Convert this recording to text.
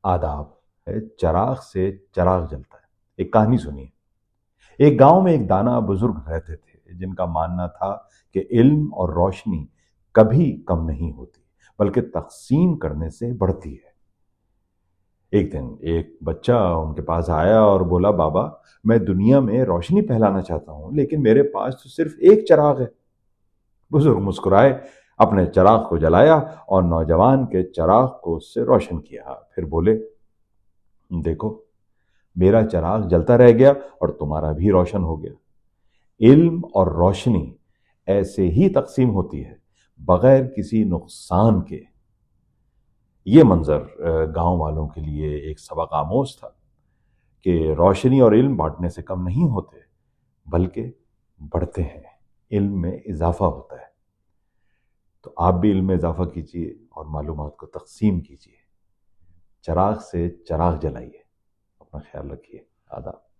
آداب ہے چراغ سے چراغ جلتا ہے۔ ایک کہانی سنیے۔ ایک گاؤں میں ایک دانا بزرگ رہتے تھے جن کا ماننا تھا کہ علم اور روشنی کبھی کم نہیں ہوتی بلکہ تقسیم کرنے سے بڑھتی ہے۔ ایک دن ایک بچہ ان کے پاس آیا اور بولا، بابا میں دنیا میں روشنی پھیلانا چاہتا ہوں لیکن میرے پاس تو صرف ایک چراغ ہے۔ بزرگ مسکرائے، اپنے چراغ کو جلایا اور نوجوان کے چراغ کو اس سے روشن کیا، پھر بولے، دیکھو میرا چراغ جلتا رہ گیا اور تمہارا بھی روشن ہو گیا۔ علم اور روشنی ایسے ہی تقسیم ہوتی ہے بغیر کسی نقصان کے۔ یہ منظر گاؤں والوں کے لیے ایک سبق آموز تھا کہ روشنی اور علم بانٹنے سے کم نہیں ہوتے بلکہ بڑھتے ہیں، علم میں اضافہ ہوتا ہے۔ تو آپ بھی علم میں اضافہ کیجیے اور معلومات کو تقسیم کیجیے۔ چراغ سے چراغ جلائیے۔ اپنا خیال رکھیے۔ آداب۔